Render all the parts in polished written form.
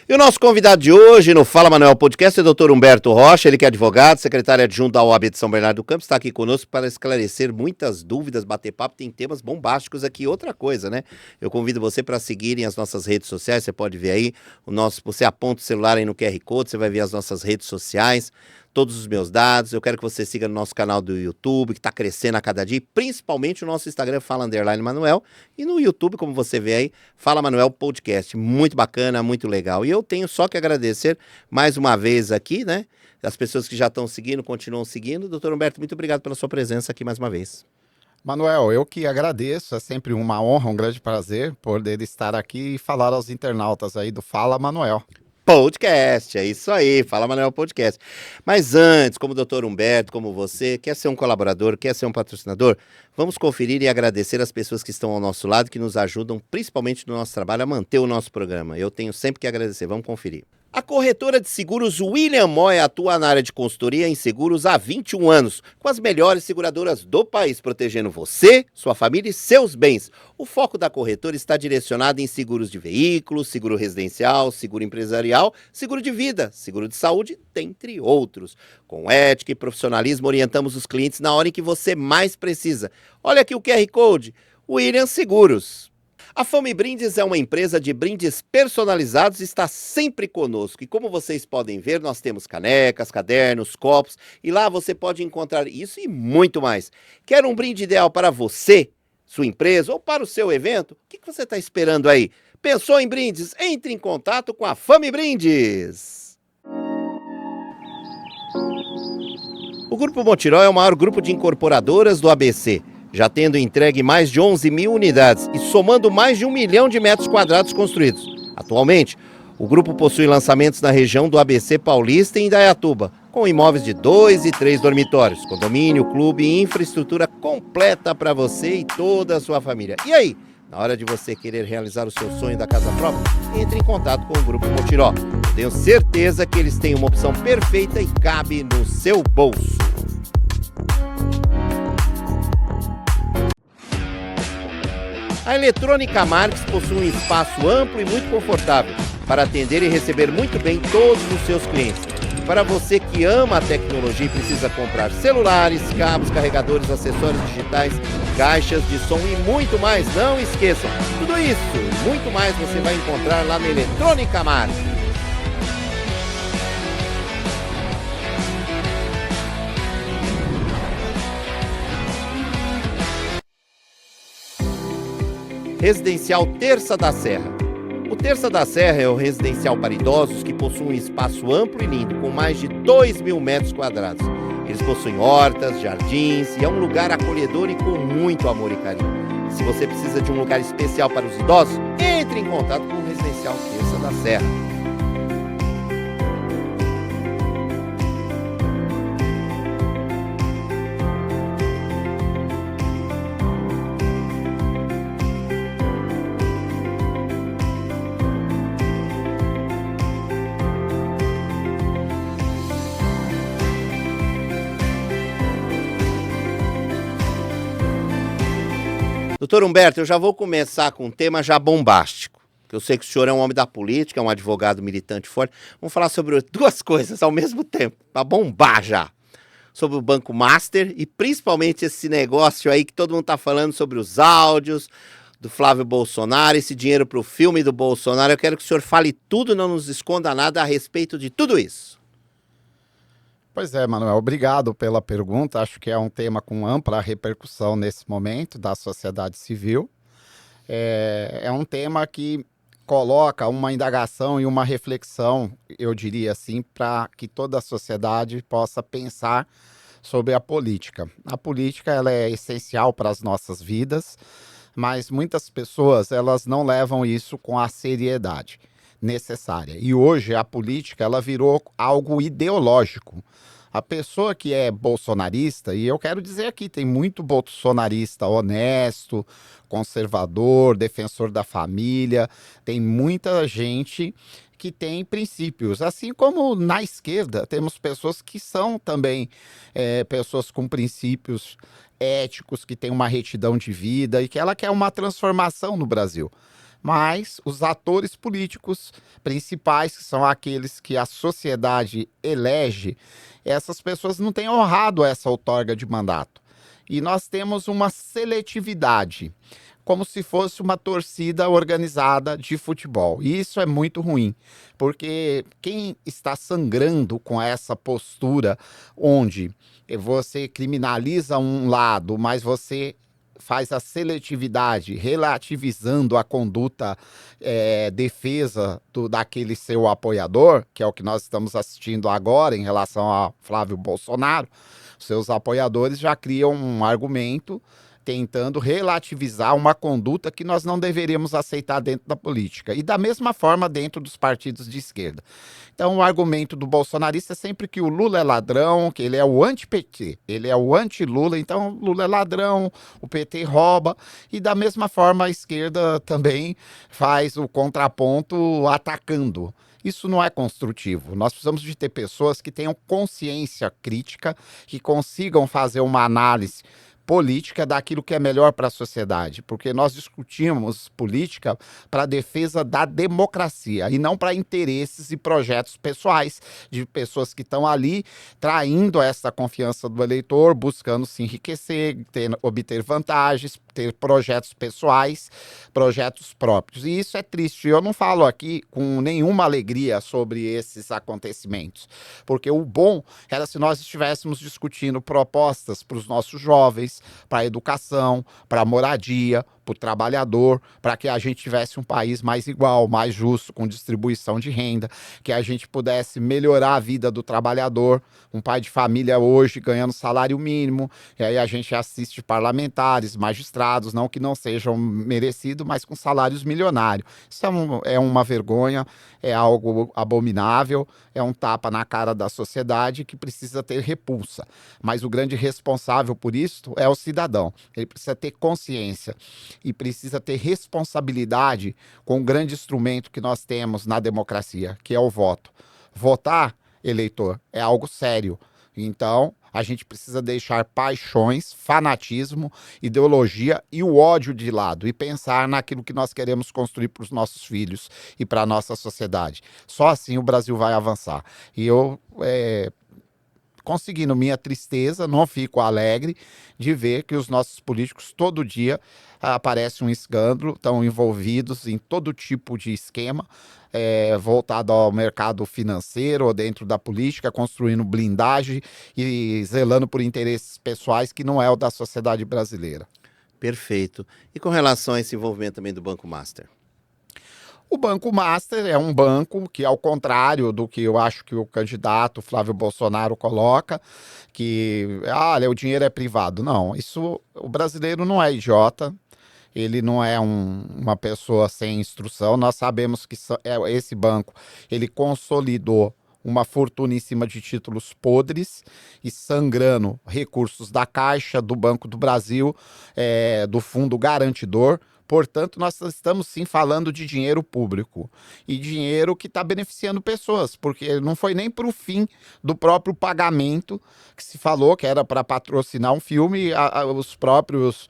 E o nosso convidado de hoje no Fala Manuel Podcast é o Dr. Humberto Rocha, ele que é advogado, secretário adjunto da OAB de São Bernardo do Campo, está aqui conosco para esclarecer muitas dúvidas, bater papo, tem temas bombásticos aqui. Outra coisa, né? Eu convido você para seguirem as nossas redes sociais, você pode ver aí, você aponta o celular aí no QR Code, você vai ver as nossas redes sociais, todos os meus dados. Eu quero que você siga no nosso canal do YouTube, que está crescendo a cada dia, e principalmente o nosso Instagram, Fala_Manuel, e no YouTube, como você vê aí, Fala Manuel Podcast. Muito bacana, muito legal. E eu tenho só que agradecer mais uma vez aqui, né? As pessoas que já estão seguindo, continuam seguindo. Doutor Humberto, muito obrigado pela sua presença aqui mais uma vez. Manuel, eu que agradeço, é sempre uma honra, um grande prazer poder estar aqui e falar aos internautas aí do Fala Manuel. Podcast, é isso aí, Fala Manuel Podcast. Mas antes, como o doutor Humberto, como você, quer ser um colaborador, quer ser um patrocinador, vamos conferir e agradecer as pessoas que estão ao nosso lado, que nos ajudam, principalmente no nosso trabalho, a manter o nosso programa. Eu tenho sempre que agradecer, vamos conferir. A corretora de seguros William Moy atua na área de consultoria em seguros há 21 anos, com as melhores seguradoras do país, protegendo você, sua família e seus bens. O foco da corretora está direcionado em seguros de veículos, seguro residencial, seguro empresarial, seguro de vida, seguro de saúde, dentre outros. Com ética e profissionalismo, orientamos os clientes na hora em que você mais precisa. Olha aqui o QR Code, William Seguros. A Fome Brindes é uma empresa de brindes personalizados e está sempre conosco. E como vocês podem ver, nós temos canecas, cadernos, copos e lá você pode encontrar isso e muito mais. Quer um brinde ideal para você, sua empresa ou para o seu evento? O que você está esperando aí? Pensou em brindes? Entre em contato com a Fome Brindes. O Grupo Montirol é o maior grupo de incorporadoras do ABC. Já tendo entregue mais de 11 mil unidades e somando mais de 1 milhão de metros quadrados construídos. Atualmente, o grupo possui lançamentos na região do ABC Paulista e Indaiatuba, com imóveis de 2 e 3 dormitórios, condomínio, clube e infraestrutura completa para você e toda a sua família. E aí, na hora de você querer realizar o seu sonho da casa própria, entre em contato com o Grupo Montirol. Eu tenho certeza que eles têm uma opção perfeita e cabe no seu bolso. A Eletrônica Marques possui um espaço amplo e muito confortável para atender e receber muito bem todos os seus clientes. E para você que ama a tecnologia e precisa comprar celulares, cabos, carregadores, acessórios digitais, caixas de som e muito mais, não esqueçam, tudo isso e muito mais você vai encontrar lá na Eletrônica Marques. Residencial Terça da Serra. O Terça da Serra é o residencial para idosos que possui um espaço amplo e lindo, com mais de 2 mil metros quadrados. Eles possuem hortas, jardins e é um lugar acolhedor e com muito amor e carinho. E se você precisa de um lugar especial para os idosos, entre em contato com o Residencial Terça da Serra. Doutor Humberto, eu já vou começar com um tema já bombástico, que eu sei que o senhor é um homem da política, é um advogado militante forte. Vamos falar sobre duas coisas ao mesmo tempo, para bombar já. Sobre o Banco Master e principalmente esse negócio aí que todo mundo está falando sobre os áudios do Flávio Bolsonaro, esse dinheiro para o filme do Bolsonaro. Eu quero que o senhor fale tudo, não nos esconda nada a respeito de tudo isso. Pois é, Manuel, obrigado pela pergunta. Acho que é um tema com ampla repercussão nesse momento da sociedade civil. É um tema que coloca uma indagação e uma reflexão, eu diria assim, para que toda a sociedade possa pensar sobre a política. A política ela é essencial para as nossas vidas, mas muitas pessoas elas não levam isso com a seriedade necessária. E hoje a política ela virou algo ideológico. A pessoa que é bolsonarista, e eu quero dizer aqui, tem muito bolsonarista honesto, conservador, defensor da família, tem muita gente que tem princípios, assim como na esquerda temos pessoas que são também pessoas com princípios éticos, que têm uma retidão de vida e que ela quer uma transformação no Brasil. mas os atores políticos principais, que são aqueles que a sociedade elege, essas pessoas não têm honrado essa outorga de mandato. E nós temos uma seletividade, como se fosse uma torcida organizada de futebol. E isso é muito ruim, porque quem está sangrando com essa postura onde você criminaliza um lado, mas você faz a seletividade, relativizando a conduta defesa daquele seu apoiador, que é o que nós estamos assistindo agora em relação a Flávio Bolsonaro. Seus apoiadores já criam um argumento tentando relativizar uma conduta que nós não deveríamos aceitar dentro da política. E da mesma forma dentro dos partidos de esquerda. Então o argumento do bolsonarista é sempre que o Lula é ladrão, que ele é o anti-PT, ele é o anti-Lula, então o Lula é ladrão, o PT rouba. E da mesma forma a esquerda também faz o contraponto atacando. Isso não é construtivo. Nós precisamos de ter pessoas que tenham consciência crítica, que consigam fazer uma análise política daquilo que é melhor para a sociedade, porque nós discutimos política para a defesa da democracia e não para interesses e projetos pessoais de pessoas que estão ali traindo essa confiança do eleitor, buscando se enriquecer, obter vantagens, ter projetos pessoais, projetos próprios. E isso é triste. Eu não falo aqui com nenhuma alegria sobre esses acontecimentos, porque o bom era se nós estivéssemos discutindo propostas para os nossos jovens, para a educação, para a moradia, para o trabalhador, para que a gente tivesse um país mais igual, mais justo, com distribuição de renda, que a gente pudesse melhorar a vida do trabalhador, um pai de família hoje ganhando salário mínimo, e aí a gente assiste parlamentares, magistrados, não que não sejam merecidos, mas com salários milionários. Isso é uma vergonha, é algo abominável, é um tapa na cara da sociedade que precisa ter repulsa. Mas o grande responsável por isso é o cidadão. Ele precisa ter consciência e precisa ter responsabilidade com o grande instrumento que nós temos na democracia, que é o voto. Votar, eleitor, é algo sério. Então, a gente precisa deixar paixões, fanatismo, ideologia e o ódio de lado e pensar naquilo que nós queremos construir para os nossos filhos e para a nossa sociedade. Só assim o Brasil vai avançar. E eu conseguindo minha tristeza, não fico alegre de ver que os nossos políticos todo dia aparece um escândalo, estão envolvidos em todo tipo de esquema voltado ao mercado financeiro ou dentro da política, construindo blindagem e zelando por interesses pessoais que não é o da sociedade brasileira. Perfeito. E com relação a esse envolvimento também do Banco Master? O Banco Master é um banco que, ao contrário do que eu acho que o candidato Flávio Bolsonaro coloca, que o dinheiro é privado. Não, isso o brasileiro não é idiota, ele não é uma pessoa sem instrução. Nós sabemos que esse banco ele consolidou uma fortuna em cima de títulos podres e sangrando recursos da Caixa, do Banco do Brasil, do Fundo Garantidor. Portanto, nós estamos sim falando de dinheiro público e dinheiro que está beneficiando pessoas, porque não foi nem para o fim do próprio pagamento que se falou que era para patrocinar um filme. Os próprios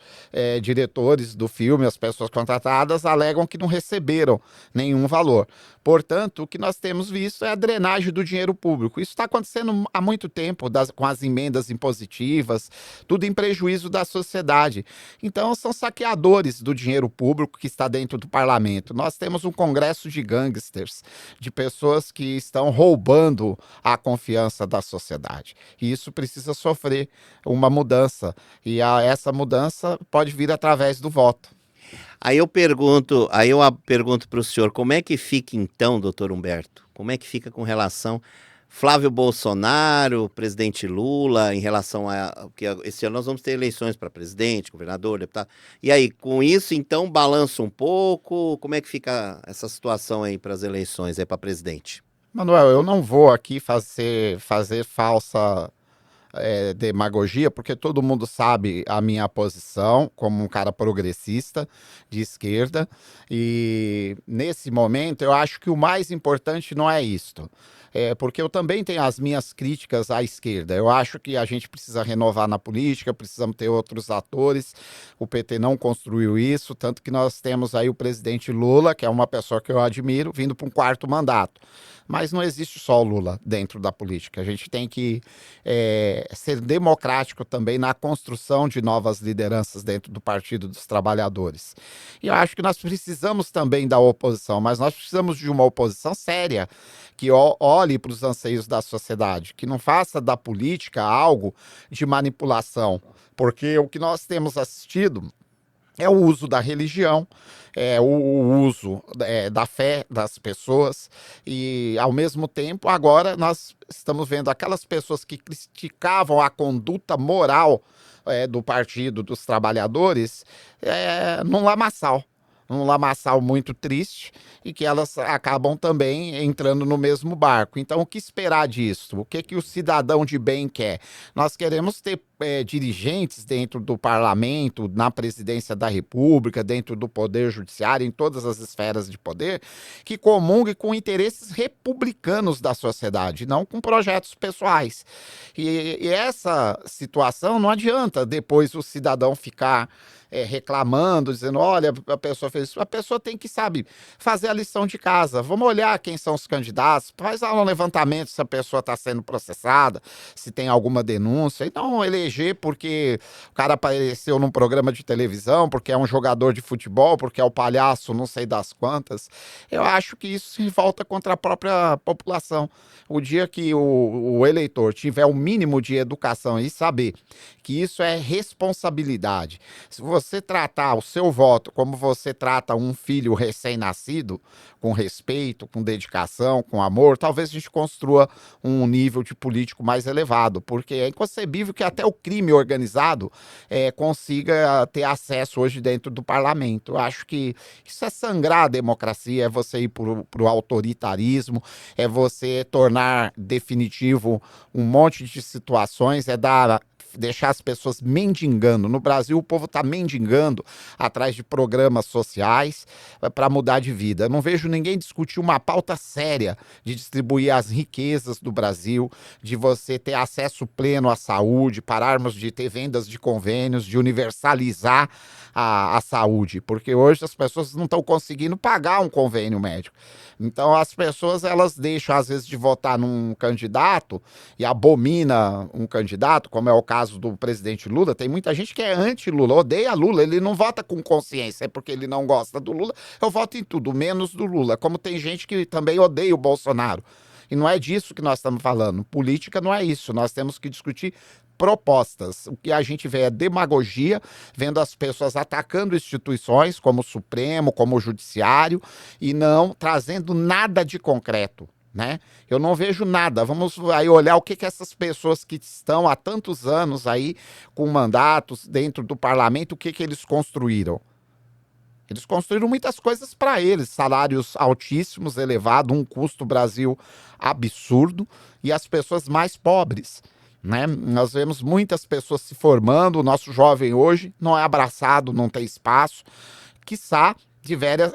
diretores do filme, as pessoas contratadas, alegam que não receberam nenhum valor. Portanto, o que nós temos visto é a drenagem do dinheiro público. Isso está acontecendo há muito tempo, com as emendas impositivas, tudo em prejuízo da sociedade. Então, são saqueadores do dinheiro público que está dentro do parlamento. Nós temos um congresso de gangsters, de pessoas que estão roubando a confiança da sociedade. E isso precisa sofrer uma mudança. E essa mudança pode vir através do voto. Aí eu pergunto para o senhor, como é que fica então, doutor Humberto? Como é que fica com relação Flávio Bolsonaro, presidente Lula, em relação a que esse ano nós vamos ter eleições para presidente, governador, deputado. E aí, com isso, então, balança um pouco? Como é que fica essa situação aí para as eleições aí para presidente? Manuel, eu não vou aqui fazer falsa demagogia, porque todo mundo sabe a minha posição como um cara progressista de esquerda, e nesse momento eu acho que o mais importante não é isto. porque eu também tenho as minhas críticas à esquerda. Eu acho que a gente precisa renovar na política, precisamos ter outros atores. O PT não construiu isso, tanto que nós temos aí o presidente Lula, que é uma pessoa que eu admiro, vindo para um quarto mandato. Mas não existe só o Lula dentro da política. A gente tem que ser democrático também na construção de novas lideranças dentro do Partido dos Trabalhadores. E eu acho que nós precisamos também da oposição, mas nós precisamos de uma oposição séria, que olhe para os anseios da sociedade, que não faça da política algo de manipulação, porque o que nós temos assistido é o uso da religião, é o uso da fé das pessoas e, ao mesmo tempo, agora nós estamos vendo aquelas pessoas que criticavam a conduta moral do Partido dos Trabalhadores num lamaçal. Um lamaçal muito triste e que elas acabam também entrando no mesmo barco. Então, o que esperar disso? O que o cidadão de bem quer? Nós queremos ter dirigentes dentro do parlamento, na presidência da República, dentro do poder judiciário, em todas as esferas de poder, que comungue com interesses republicanos da sociedade, não com projetos pessoais. E essa situação não adianta depois o cidadão ficar reclamando, dizendo, olha, a pessoa fez isso. A pessoa tem que, sabe, fazer a lição de casa. Vamos olhar quem são os candidatos, faz um levantamento se a pessoa está sendo processada, se tem alguma denúncia, e não eleger porque o cara apareceu num programa de televisão, porque é um jogador de futebol, porque é o palhaço não sei das quantas. Eu acho que isso se volta contra a própria população. O dia que o eleitor tiver o mínimo de educação e saber que isso é responsabilidade, se você tratar o seu voto como você trata um filho recém-nascido, com respeito, com dedicação, com amor, talvez a gente construa um nível de político mais elevado, porque é inconcebível que até o crime organizado consiga ter acesso hoje dentro do parlamento. Eu acho que isso é sangrar a democracia, é você ir para o autoritarismo, é você tornar definitivo um monte de situações, deixar as pessoas mendigando. No Brasil, o povo está mendigando atrás de programas sociais para mudar de vida. Eu não vejo ninguém discutir uma pauta séria de distribuir as riquezas do Brasil, de você ter acesso pleno à saúde, pararmos de ter vendas de convênios, de universalizar a saúde, porque hoje as pessoas não estão conseguindo pagar um convênio médico. Então as pessoas elas deixam às vezes de votar num candidato e abomina um candidato, como é o caso do presidente Lula. Tem muita gente que é anti-Lula, odeia Lula, ele não vota com consciência, é porque ele não gosta do Lula. Eu voto em tudo, menos do Lula, como tem gente que também odeia o Bolsonaro. E não é disso que nós estamos falando. Política não é isso, nós temos que discutir propostas. O que a gente vê é demagogia, vendo as pessoas atacando instituições como o Supremo, como o Judiciário, e não trazendo nada de concreto, né? Eu não vejo nada. Vamos aí olhar o que essas pessoas que estão há tantos anos aí com mandatos dentro do parlamento, o que eles construíram. Eles construíram muitas coisas para eles, salários altíssimos, elevados, um custo Brasil absurdo, e as pessoas mais pobres, né? Nós vemos muitas pessoas se formando, o nosso jovem hoje não é abraçado, não tem espaço, quiçá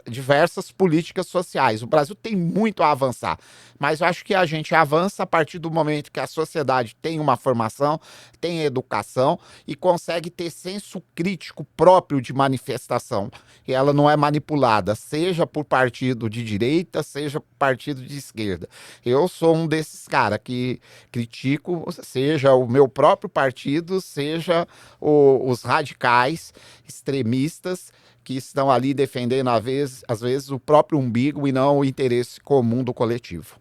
diversas políticas sociais. O Brasil tem muito a avançar, mas eu acho que a gente avança a partir do momento que a sociedade tem uma formação, tem educação e consegue ter senso crítico próprio de manifestação. E ela não é manipulada, seja por partido de direita, seja por partido de esquerda. Eu sou um desses caras que critico, seja o meu próprio partido, seja os radicais, extremistas, que estão ali defendendo, às vezes, o próprio umbigo e não o interesse comum do coletivo.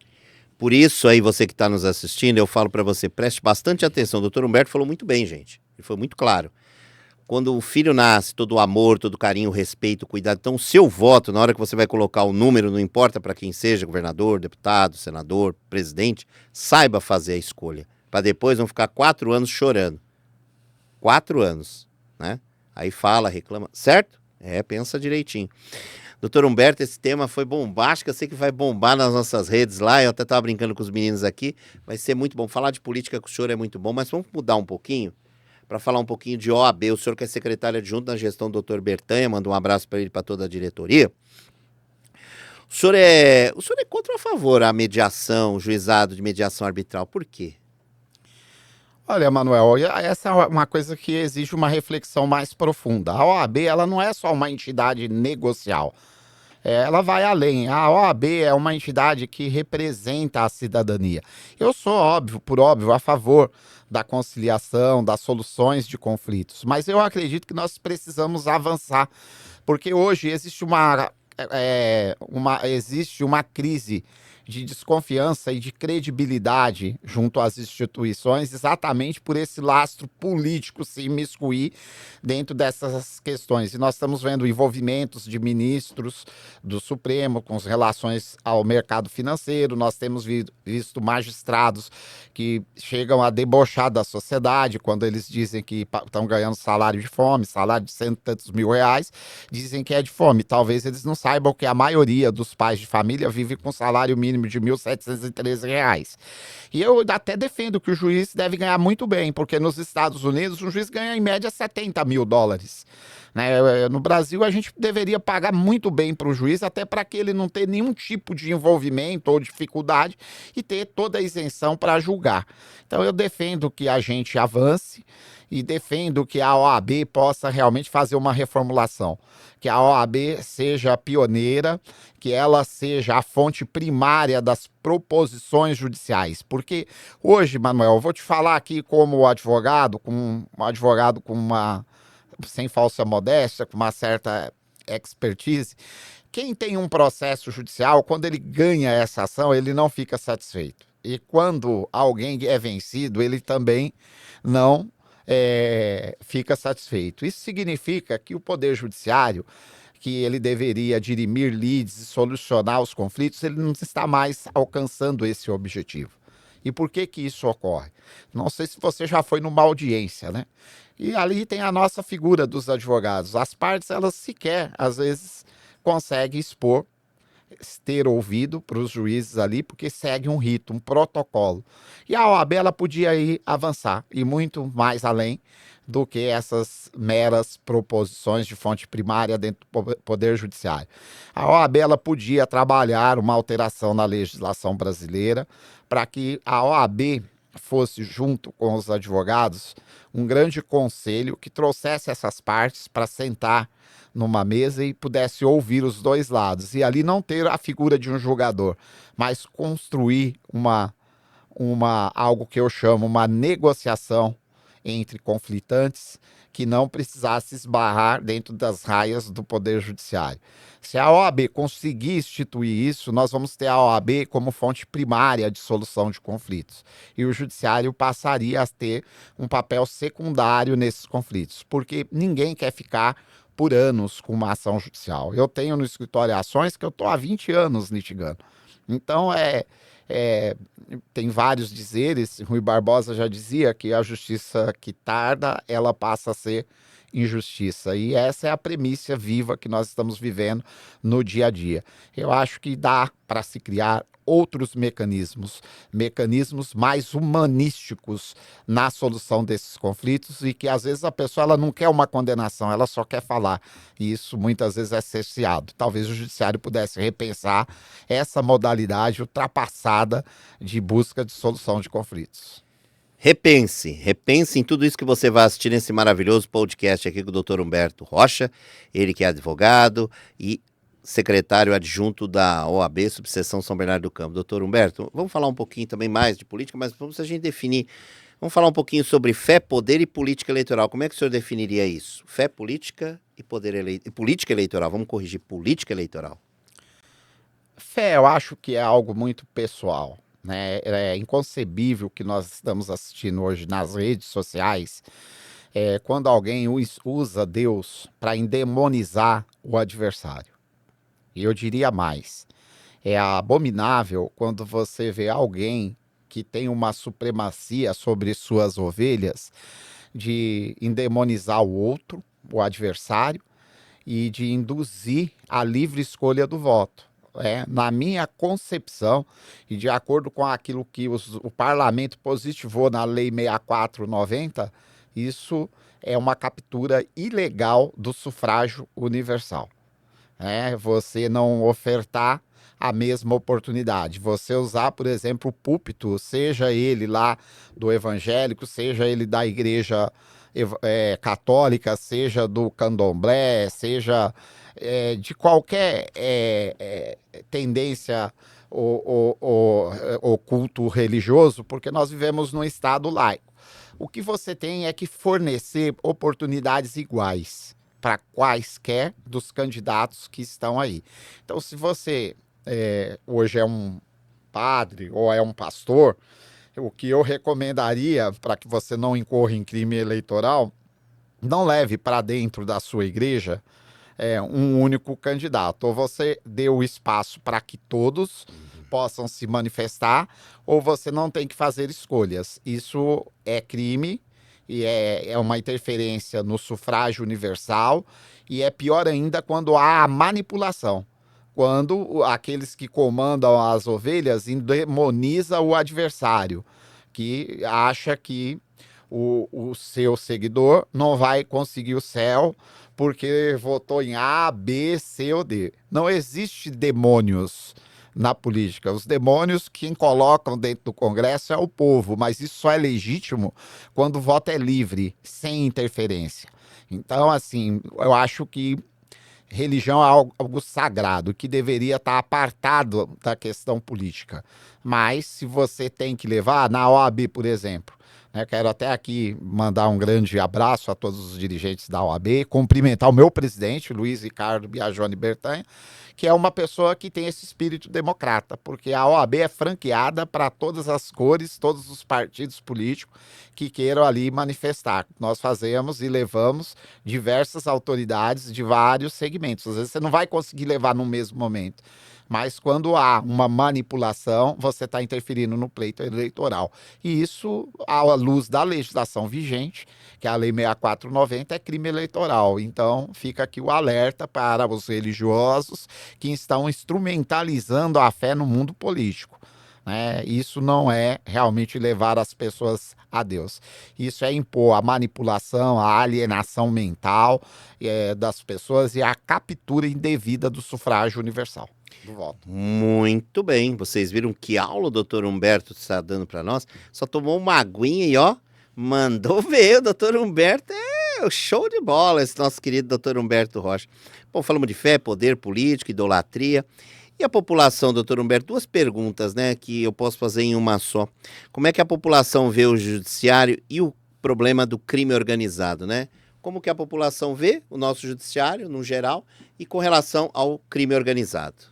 Por isso aí, você que está nos assistindo, eu falo para você, preste bastante atenção. O doutor Humberto falou muito bem, gente. Ele foi muito claro. Quando o filho nasce, todo o amor, todo o carinho, o respeito, o cuidado. Então, o seu voto, na hora que você vai colocar o número, não importa para quem seja, governador, deputado, senador, presidente, saiba fazer a escolha. Para depois não ficar 4 anos chorando. 4 anos, né? Aí fala, reclama, certo? Pensa direitinho. Doutor Humberto, esse tema foi bombástico, eu sei que vai bombar nas nossas redes lá, eu até estava brincando com os meninos aqui, vai ser muito bom. Falar de política com o senhor é muito bom, mas vamos mudar um pouquinho, para falar um pouquinho de OAB. O senhor que é secretário adjunto na gestão do doutor Bertanha, manda um abraço para ele e para toda a diretoria. O senhor é contra ou a favor a mediação, o juizado de mediação arbitral? Por quê? Olha, Manuel, essa é uma coisa que exige uma reflexão mais profunda. A OAB, ela não é só uma entidade negocial. Ela vai além. A OAB é uma entidade que representa a cidadania. Eu sou, óbvio, por óbvio, a favor da conciliação, das soluções de conflitos, mas eu acredito que nós precisamos avançar, porque hoje existe uma crise de desconfiança e de credibilidade junto às instituições, exatamente por esse lastro político se imiscuir dentro dessas questões. E nós estamos vendo envolvimentos de ministros do Supremo com relações ao mercado financeiro, nós temos visto magistrados que chegam a debochar da sociedade quando eles dizem que estão ganhando salário de fome, salário de cento e tantos mil reais, dizem que é de fome. Talvez eles não saibam que a maioria dos pais de família vive com salário mínimo de R$ 1.713. E eu até defendo que o juiz deve ganhar muito bem, porque nos Estados Unidos um juiz ganha em média US$ 70 mil. Né? No Brasil, a gente deveria pagar muito bem para o juiz, até para que ele não tenha nenhum tipo de envolvimento ou dificuldade e ter toda a isenção para julgar. Então, eu defendo que a gente avance e defendo que a OAB possa realmente fazer uma reformulação, que a OAB seja pioneira, que ela seja a fonte primária das proposições judiciais. Porque hoje, Manuel, eu vou te falar aqui como advogado, com uma, sem falsa modéstia, com uma certa expertise. Quem tem um processo judicial, quando ele ganha essa ação, ele não fica satisfeito. E quando alguém é vencido, ele também não fica satisfeito. Isso significa que o Poder Judiciário, que ele deveria dirimir lides e solucionar os conflitos, ele não está mais alcançando esse objetivo. E por que que isso ocorre? Não sei se você já foi numa audiência, né? E ali tem a nossa figura dos advogados. As partes, elas sequer, às vezes, conseguem expor, ter ouvido para os juízes ali, porque segue um rito, um protocolo. E a OAB, ela podia ir avançar, e muito mais além do que essas meras proposições de fonte primária dentro do Poder Judiciário. A OAB, ela podia trabalhar uma alteração na legislação brasileira para que a OAB fosse, junto com os advogados, um grande conselho que trouxesse essas partes para sentar numa mesa e pudesse ouvir os dois lados. E ali não ter a figura de um julgador, mas construir algo que eu chamo uma negociação entre conflitantes que não precisasse esbarrar dentro das raias do Poder Judiciário. Se a OAB conseguir instituir isso, nós vamos ter a OAB como fonte primária de solução de conflitos. E o Judiciário passaria a ter um papel secundário nesses conflitos, porque ninguém quer ficar por anos com uma ação judicial. Eu tenho no escritório ações que eu estou há 20 anos litigando. Então, tem vários dizeres. Rui Barbosa já dizia que a justiça que tarda, ela passa a ser injustiça. E essa é a premissa viva que nós estamos vivendo no dia a dia. Eu acho que dá para se criar outros mecanismos mais humanísticos na solução desses conflitos e que às vezes a pessoa ela não quer uma condenação, ela só quer falar. E isso muitas vezes é cerceado. Talvez o judiciário pudesse repensar essa modalidade ultrapassada de busca de solução de conflitos. Repense em tudo isso que você vai assistir nesse maravilhoso podcast aqui com o Dr. Humberto Rocha, ele que é advogado e secretário adjunto da OAB, subseção São Bernardo do Campo. Doutor Humberto, vamos falar um pouquinho também mais de política, mas vamos a gente definir, vamos falar um pouquinho sobre fé, poder e política eleitoral. Como é que o senhor definiria isso? Fé, política e política eleitoral. Vamos corrigir, política eleitoral. Fé, eu acho que é algo muito pessoal, né? É inconcebível que nós estamos assistindo hoje nas redes sociais, quando alguém usa Deus para endemonizar o adversário. E eu diria mais, é abominável quando você vê alguém que tem uma supremacia sobre suas ovelhas de endemonizar o outro, o adversário, e de induzir a livre escolha do voto. Na minha concepção, e de acordo com aquilo que o parlamento positivou na Lei 6490, isso é uma captura ilegal do sufrágio universal. Você não ofertar a mesma oportunidade. Você usar, por exemplo, o púlpito, seja ele lá do evangélico, seja ele da igreja católica, seja do candomblé, seja de qualquer tendência ou culto religioso, porque nós vivemos num estado laico. O que você tem é que fornecer oportunidades iguais para quaisquer dos candidatos que estão aí. Então, se você hoje é um padre ou é um pastor, o que eu recomendaria para que você não incorra em crime eleitoral, não leve para dentro da sua igreja um único candidato. Ou você dê o espaço para que todos possam se manifestar, ou você não tem que fazer escolhas. Isso é crime e é uma interferência no sufrágio universal, e é pior ainda quando há a manipulação. Quando aqueles que comandam as ovelhas demonizam o adversário, que acha que o seu seguidor não vai conseguir o céu porque votou em A, B, C ou D. Não existe demônios na política. Os demônios quem colocam dentro do Congresso é o povo, mas isso só é legítimo quando o voto é livre, sem interferência. Então, assim, eu acho que religião é algo sagrado, que deveria estar apartado da questão política. Mas, se você tem que levar, na OAB, por exemplo, quero até aqui mandar um grande abraço a todos os dirigentes da OAB, cumprimentar o meu presidente, Luiz Ricardo Biagione Bertanha, que é uma pessoa que tem esse espírito democrata, porque a OAB é franqueada para todas as cores, todos os partidos políticos que queiram ali manifestar. Nós fazemos e levamos diversas autoridades de vários segmentos. Às vezes você não vai conseguir levar no mesmo momento, mas quando há uma manipulação, você está interferindo no pleito eleitoral. E isso, à luz da legislação vigente, que é a Lei 6490, é crime eleitoral. Então, fica aqui o alerta para os religiosos que estão instrumentalizando a fé no mundo político. Isso não é realmente levar as pessoas a Deus. Isso é impor a manipulação, a alienação mental das pessoas e a captura indevida do sufrágio universal. Do voto. Muito bem, vocês viram que aula o doutor Humberto está dando para nós? Só tomou uma aguinha e mandou ver, o doutor Humberto o show de bola, esse nosso querido doutor Humberto Rocha. Bom, falamos de fé, poder político, idolatria. E a população, doutor Humberto, duas perguntas, que eu posso fazer em uma só. Como é que a população vê o judiciário e o problema do crime organizado, Como que a população vê o nosso judiciário, no geral, e com relação ao crime organizado?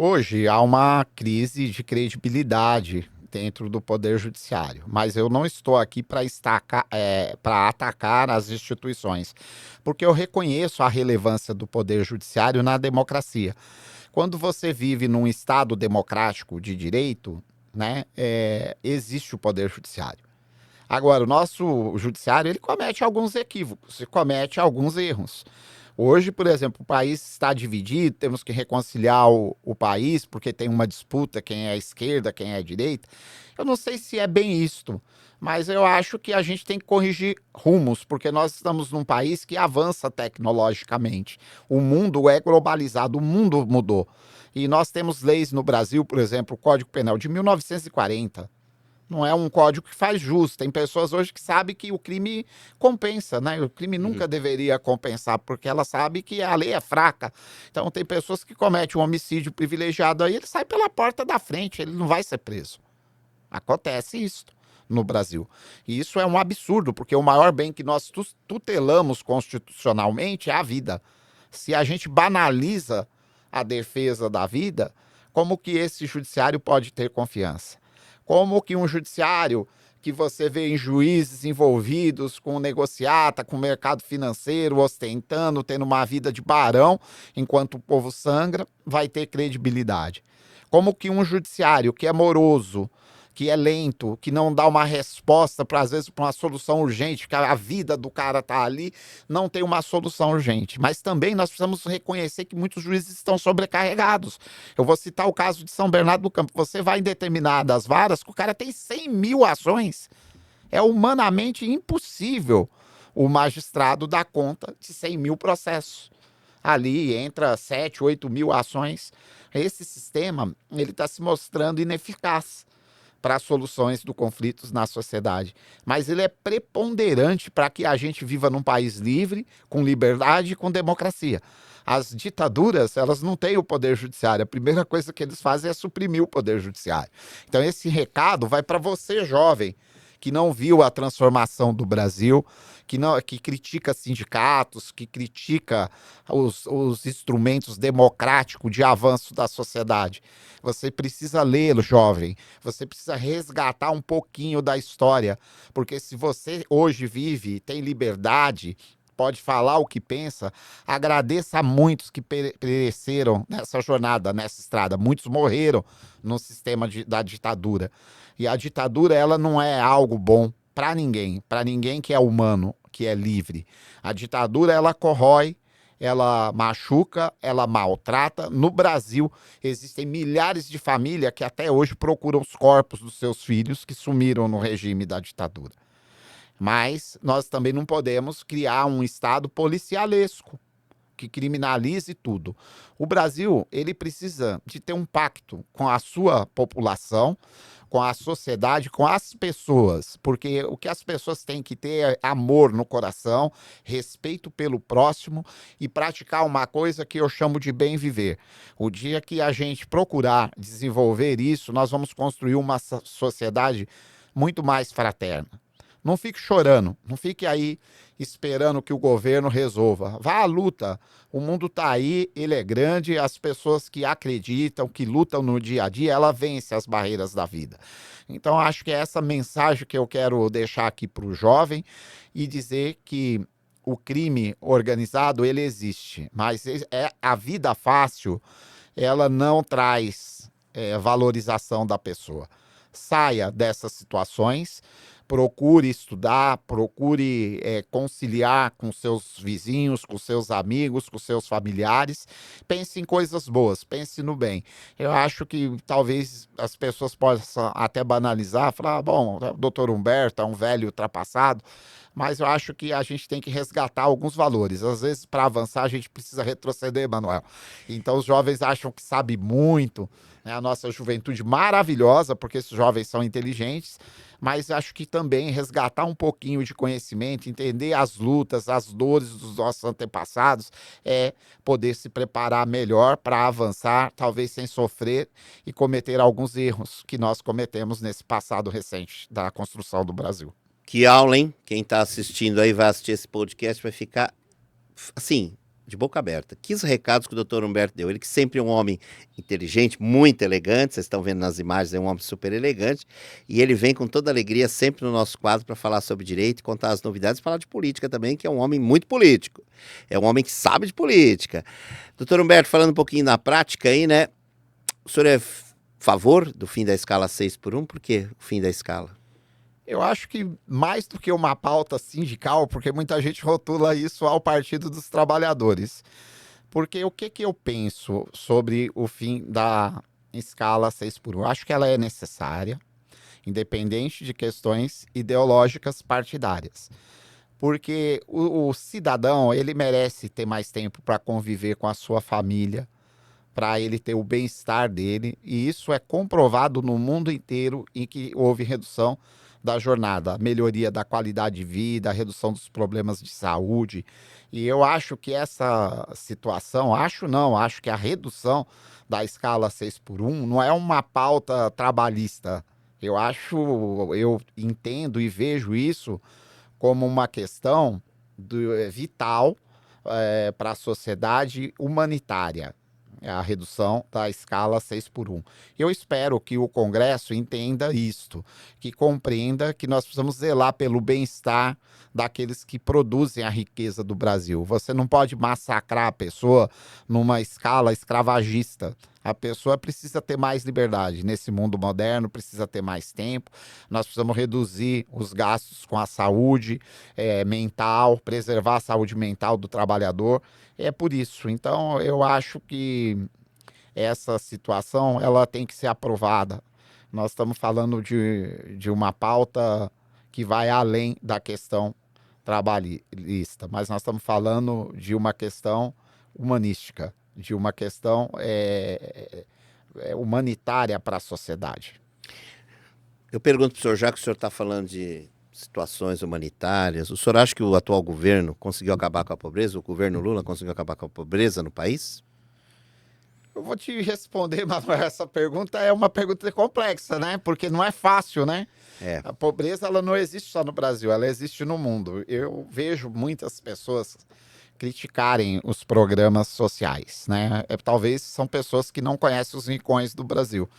Hoje há uma crise de credibilidade dentro do Poder Judiciário, mas eu não estou aqui para atacar as instituições, porque eu reconheço a relevância do Poder Judiciário na democracia. Quando você vive num Estado democrático de direito, existe o Poder Judiciário. Agora, o nosso judiciário ele comete alguns equívocos, comete alguns erros. Hoje, por exemplo, o país está dividido, temos que reconciliar o país, porque tem uma disputa, quem é a esquerda, quem é a direita. Eu não sei se é bem isto, mas eu acho que a gente tem que corrigir rumos, porque nós estamos num país que avança tecnologicamente. O mundo é globalizado, o mundo mudou. E nós temos leis no Brasil, por exemplo, o Código Penal de 1940. Não é um código que faz jus. Tem pessoas hoje que sabem que o crime compensa, O crime nunca deveria compensar, porque ela sabe que a lei é fraca. Então tem pessoas que cometem um homicídio privilegiado aí, ele sai pela porta da frente, ele não vai ser preso. Acontece isso no Brasil. E isso é um absurdo, porque o maior bem que nós tutelamos constitucionalmente é a vida. Se a gente banaliza a defesa da vida, como que esse judiciário pode ter confiança? Como que um judiciário que você vê em juízes envolvidos com negociata, com mercado financeiro, ostentando, tendo uma vida de barão, enquanto o povo sangra, vai ter credibilidade? Como que um judiciário que é moroso, que é lento, que não dá uma resposta, às vezes, para uma solução urgente, que a vida do cara está ali, não tem uma solução urgente. Mas também nós precisamos reconhecer que muitos juízes estão sobrecarregados. Eu vou citar o caso de São Bernardo do Campo. Você vai em determinadas varas que o cara tem 100 mil ações. É humanamente impossível o magistrado dar conta de 100 mil processos. Ali entra 7, 8 mil ações. Esse sistema ele está se mostrando ineficaz para as soluções dos conflitos na sociedade, mas ele é preponderante para que a gente viva num país livre, com liberdade e com democracia. As ditaduras, elas não têm o poder judiciário. A primeira coisa que eles fazem é suprimir o poder judiciário. Então esse recado vai para você, jovem, que não viu a transformação do Brasil, que critica sindicatos, que critica os instrumentos democráticos de avanço da sociedade. Você precisa ler, jovem, você precisa resgatar um pouquinho da história, porque se você hoje vive, tem liberdade, pode falar o que pensa, agradeça a muitos que pereceram nessa jornada, nessa estrada. Muitos morreram no sistema da ditadura. E a ditadura, ela não é algo bom para ninguém que é humano, que é livre. A ditadura, ela corrói, ela machuca, ela maltrata. No Brasil, existem milhares de famílias que até hoje procuram os corpos dos seus filhos que sumiram no regime da ditadura. Mas nós também não podemos criar um Estado policialesco que criminalize tudo. O Brasil, ele precisa de ter um pacto com a sua população, com a sociedade, com as pessoas, porque o que as pessoas têm que ter é amor no coração, respeito pelo próximo e praticar uma coisa que eu chamo de bem viver. O dia que a gente procurar desenvolver isso, nós vamos construir uma sociedade muito mais fraterna. Não fique chorando, não fique aí esperando que o governo resolva. Vá à luta. O mundo está aí, ele é grande, as pessoas que acreditam, que lutam no dia a dia, ela vence as barreiras da vida. Então, acho que é essa mensagem que eu quero deixar aqui para o jovem e dizer que o crime organizado, ele existe, mas a vida fácil, ela não traz valorização da pessoa. Saia dessas situações, procure estudar, procure conciliar com seus vizinhos, com seus amigos, com seus familiares. Pense em coisas boas, pense no bem. Eu acho que talvez as pessoas possam até banalizar, falar, bom, o doutor Humberto é um velho ultrapassado, mas eu acho que a gente tem que resgatar alguns valores. Às vezes, para avançar, a gente precisa retroceder, Manuel. Então, os jovens acham que sabem muito, né? A nossa juventude maravilhosa, porque esses jovens são inteligentes, mas acho que também resgatar um pouquinho de conhecimento, entender as lutas, as dores dos nossos antepassados, é poder se preparar melhor para avançar, talvez sem sofrer e cometer alguns erros que nós cometemos nesse passado recente da construção do Brasil. Que aula, hein? Quem tá assistindo aí vai assistir esse podcast, vai ficar, assim, de boca aberta. Que os recados que o doutor Humberto deu. Ele que sempre é um homem inteligente, muito elegante, vocês estão vendo nas imagens, é um homem super elegante, e ele vem com toda alegria sempre no nosso quadro para falar sobre direito, contar as novidades, falar de política também, que é um homem muito político. É um homem que sabe de política. Doutor Humberto, falando um pouquinho na prática aí, né? O senhor é favor do fim da escala 6x1? Por que o fim da escala? Eu acho que mais do que uma pauta sindical, porque muita gente rotula isso ao Partido dos Trabalhadores. Porque o que eu penso sobre o fim da escala 6x1? Eu acho que ela é necessária, independente de questões ideológicas partidárias. Porque o cidadão, ele merece ter mais tempo para conviver com a sua família, para ele ter o bem-estar dele, e isso é comprovado no mundo inteiro em que houve redução da jornada, melhoria da qualidade de vida, redução dos problemas de saúde. E eu acho que essa situação, acho que a redução da escala 6x1 não é uma pauta trabalhista. Eu entendo e vejo isso como uma questão vital para a sociedade humanitária, a redução da escala 6x1. Eu espero que o Congresso entenda isto, que compreenda que nós precisamos zelar pelo bem-estar daqueles que produzem a riqueza do Brasil. Você não pode massacrar a pessoa numa escala escravagista. A pessoa precisa ter mais liberdade. Nesse mundo moderno, precisa ter mais tempo. Nós precisamos reduzir os gastos com a saúde mental, preservar a saúde mental do trabalhador. É por isso. Então, eu acho que essa situação ela tem que ser aprovada. Nós estamos falando de uma pauta que vai além da questão trabalhista, mas nós estamos falando de uma questão humanística. de uma questão humanitária para a sociedade. Eu pergunto para o senhor, já que o senhor está falando de situações humanitárias, o senhor acha que o atual governo conseguiu acabar com a pobreza? O governo Lula conseguiu acabar com a pobreza no país? Eu vou te responder, Manuel, essa pergunta é uma pergunta complexa, né? Porque não é fácil, né? É. A pobreza, ela não existe só no Brasil, ela existe no mundo. Eu vejo muitas pessoas criticarem os programas sociais, né? Talvez são pessoas que não conhecem os rincões do Brasil.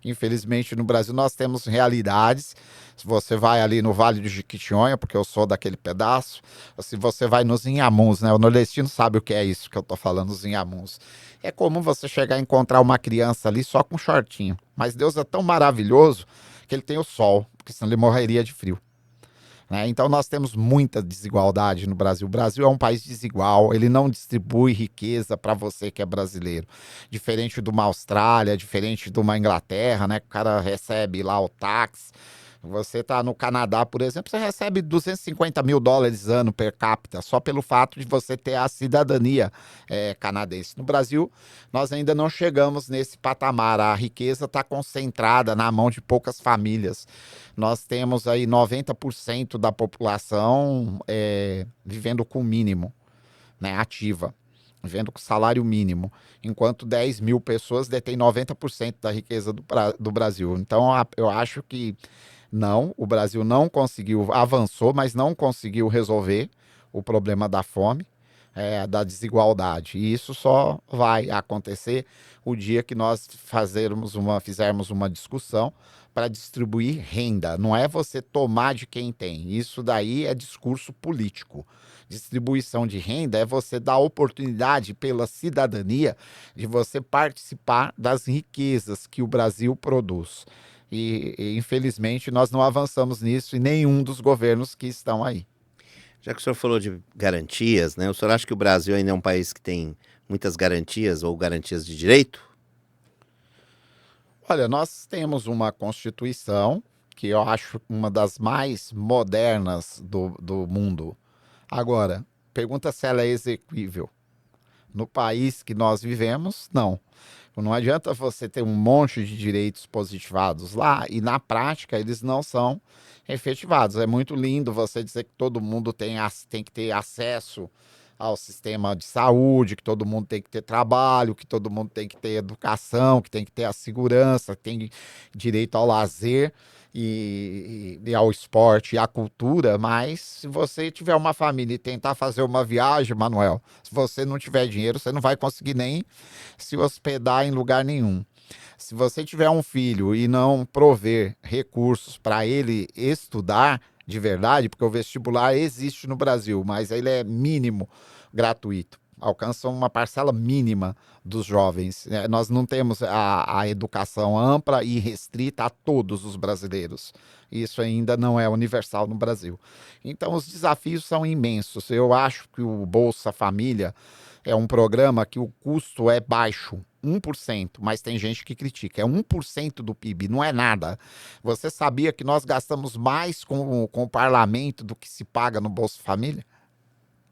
Infelizmente, no Brasil, nós temos realidades. Se você vai ali no Vale do Jequitinhonha, porque eu sou daquele pedaço, ou se você vai nos Inhamuns, né? O nordestino sabe o que é isso que eu tô falando, os Inhamuns. É comum você chegar a encontrar uma criança ali só com shortinho. Mas Deus é tão maravilhoso que ele tem o sol, porque senão ele morreria de frio. Né? Então nós temos muita desigualdade no Brasil. O Brasil é um país desigual, ele não distribui riqueza para você que é brasileiro. Diferente de uma Austrália, diferente de uma Inglaterra, né? Que o cara recebe lá o táxi. Você está no Canadá, por exemplo, você recebe 250 mil dólares ano per capita, só pelo fato de você ter a cidadania canadense. No Brasil, nós ainda não chegamos nesse patamar. A riqueza está concentrada na mão de poucas famílias. Nós temos aí 90% da população vivendo com o mínimo, né, ativa, vivendo com salário mínimo, enquanto 10 mil pessoas detêm 90% da riqueza do Brasil. Então, eu acho que não, o Brasil não conseguiu, avançou, mas não conseguiu resolver o problema da fome, da desigualdade. E isso só vai acontecer o dia que nós fizermos uma discussão para distribuir renda. Não é você tomar de quem tem. Isso daí é discurso político. Distribuição de renda é você dar oportunidade pela cidadania de você participar das riquezas que o Brasil produz. E infelizmente nós não avançamos nisso em nenhum dos governos que estão aí. Já que o senhor falou de garantias, né? O senhor acha que o Brasil ainda é um país que tem muitas garantias ou garantias de direito? Olha, nós temos uma Constituição que eu acho uma das mais modernas do mundo. Agora, pergunta se ela é exequível. No país que nós vivemos, não. Não adianta você ter um monte de direitos positivados lá e na prática eles não são efetivados. É muito lindo você dizer que todo mundo tem que ter acesso ao sistema de saúde, que todo mundo tem que ter trabalho, que todo mundo tem que ter educação, que tem que ter a segurança, que tem direito ao lazer e ao esporte e à cultura, mas se você tiver uma família e tentar fazer uma viagem, Manuel, se você não tiver dinheiro, você não vai conseguir nem se hospedar em lugar nenhum. Se você tiver um filho e não prover recursos para ele estudar de verdade, porque o vestibular existe no Brasil, mas ele é mínimo gratuito, alcança uma parcela mínima dos jovens. Nós não temos a educação ampla e restrita a todos os brasileiros. Isso ainda não é universal no Brasil. Então, os desafios são imensos. Eu acho que o Bolsa Família é um programa que o custo é baixo, 1%, mas tem gente que critica. É 1% do PIB, não é nada. Você sabia que nós gastamos mais com o parlamento do que se paga no Bolsa Família?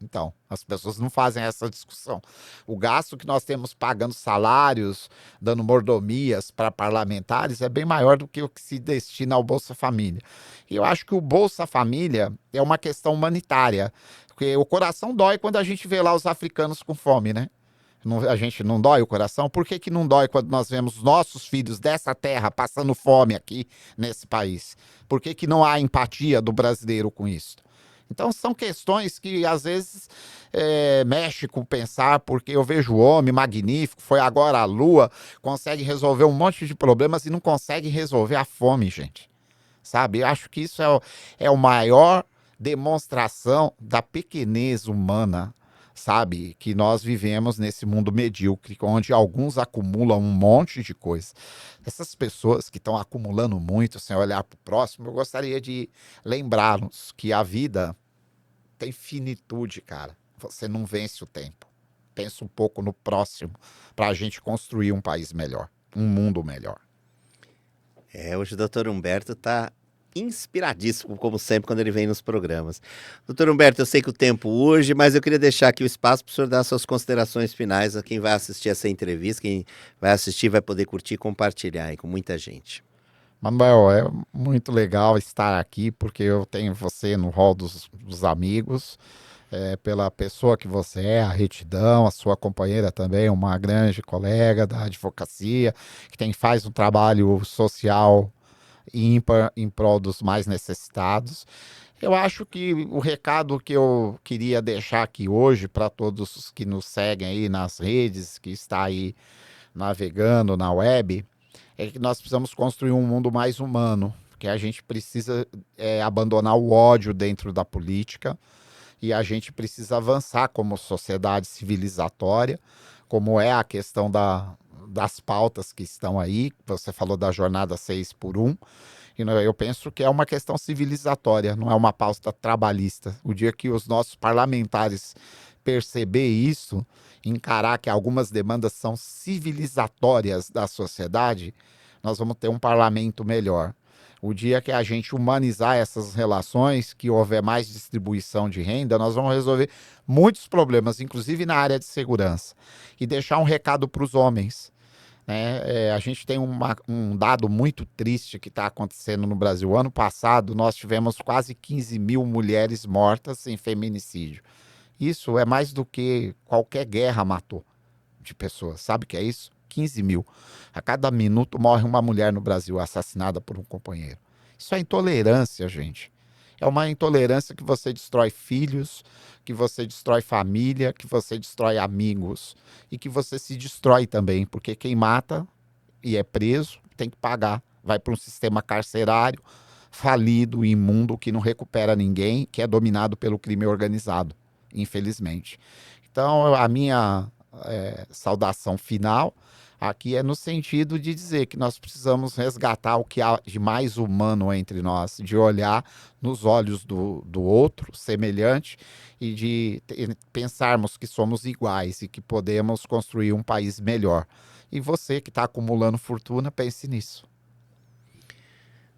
Então, as pessoas não fazem essa discussão. O gasto que nós temos pagando salários, dando mordomias para parlamentares é bem maior do que o que se destina ao Bolsa Família. E eu acho que o Bolsa Família é uma questão humanitária, porque o coração dói quando a gente vê lá os africanos com fome, né? A gente não dói o coração? Por que não dói quando nós vemos nossos filhos dessa terra passando fome aqui nesse país? Por que não há empatia do brasileiro com isso? Então são questões que às vezes mexe com o pensar, porque eu vejo o homem magnífico, foi agora à Lua, consegue resolver um monte de problemas e não consegue resolver a fome, gente. Sabe? Eu acho que isso é a maior demonstração da pequenez humana, sabe? Que nós vivemos nesse mundo medíocre, onde alguns acumulam um monte de coisa. Essas pessoas que estão acumulando muito sem olhar para o próximo, eu gostaria de lembrá-los que a vida tem finitude, cara. Você não vence o tempo. Pensa um pouco no próximo para a gente construir um país melhor, um mundo melhor. Hoje o doutor Humberto está inspiradíssimo, como sempre, quando ele vem nos programas. Doutor Humberto, eu sei que o tempo urge, mas eu queria deixar aqui o espaço para o senhor dar suas considerações finais a quem vai assistir essa entrevista, quem vai assistir vai poder curtir e compartilhar aí com muita gente. Manuel, é muito legal estar aqui porque eu tenho você no hall dos amigos, pela pessoa que você é, a retidão, a sua companheira também, uma grande colega da advocacia, faz um trabalho social ímpar em prol dos mais necessitados. Eu acho que o recado que eu queria deixar aqui hoje para todos os que nos seguem aí nas redes, que está aí navegando na web, é que nós precisamos construir um mundo mais humano, que a gente precisa abandonar o ódio dentro da política e a gente precisa avançar como sociedade civilizatória, como é a questão das pautas que estão aí. Você falou da jornada 6x1, e eu penso que é uma questão civilizatória, não é uma pauta trabalhista. O dia que os nossos parlamentares perceber isso, encarar que algumas demandas são civilizatórias da sociedade, nós vamos ter um parlamento melhor. O dia que a gente humanizar essas relações, que houver mais distribuição de renda, nós vamos resolver muitos problemas, inclusive na área de segurança. E deixar um recado para os homens, né? A gente tem um dado muito triste que está acontecendo no Brasil. Ano passado, nós tivemos quase 15 mil mulheres mortas em feminicídio. Isso é mais do que qualquer guerra matou de pessoas. Sabe o que é isso? 15 mil. A cada minuto morre uma mulher no Brasil assassinada por um companheiro. Isso é intolerância, gente. É uma intolerância que você destrói filhos, que você destrói família, que você destrói amigos e que você se destrói também, porque quem mata e é preso tem que pagar. Vai para um sistema carcerário falido, imundo, que não recupera ninguém, que é dominado pelo crime organizado, infelizmente. Então, a minha saudação final aqui é no sentido de dizer que nós precisamos resgatar o que há de mais humano entre nós, de olhar nos olhos do outro, semelhante, e de pensarmos que somos iguais e que podemos construir um país melhor. E você que está acumulando fortuna, pense nisso.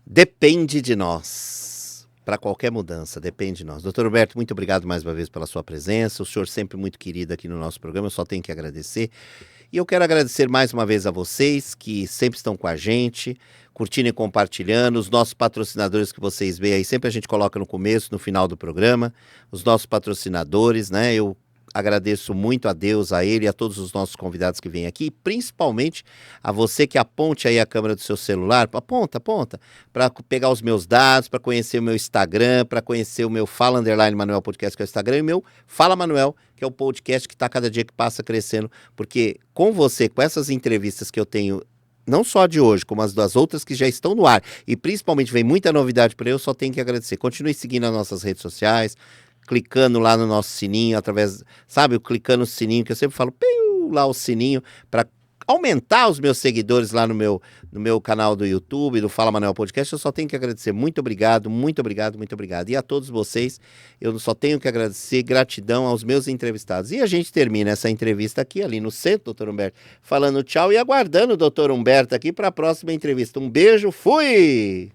Depende de nós. Para qualquer mudança, depende de nós. Doutor Humberto, muito obrigado mais uma vez pela sua presença. O senhor sempre muito querido aqui no nosso programa, eu só tenho que agradecer. E eu quero agradecer mais uma vez a vocês que sempre estão com a gente, curtindo e compartilhando, os nossos patrocinadores que vocês veem aí, sempre a gente coloca no começo, no final do programa, os nossos patrocinadores, né? Eu agradeço muito a Deus, a ele e a todos os nossos convidados que vêm aqui, principalmente a você que aponte aí a câmera do seu celular, aponta, para pegar os meus dados, para conhecer o meu Instagram, para conhecer o meu Fala Underline Manuel Podcast, que é o Instagram, e o meu Fala Manuel, que é o podcast que está cada dia que passa crescendo, porque com você, com essas entrevistas que eu tenho, não só de hoje, como as das outras que já estão no ar, e principalmente vem muita novidade por aí, eu só tenho que agradecer. Continue seguindo as nossas redes sociais, clicando lá no nosso sininho, através, sabe, clicando no sininho, que eu sempre falo, piu, lá o sininho, para aumentar os meus seguidores lá no meu canal do YouTube, do Fala Manuel Podcast. Eu só tenho que agradecer. Muito obrigado, muito obrigado, muito obrigado. E a todos vocês, eu só tenho que agradecer, gratidão aos meus entrevistados. E a gente termina essa entrevista aqui, ali no centro, doutor Humberto, falando tchau e aguardando o doutor Humberto aqui para a próxima entrevista. Um beijo, fui!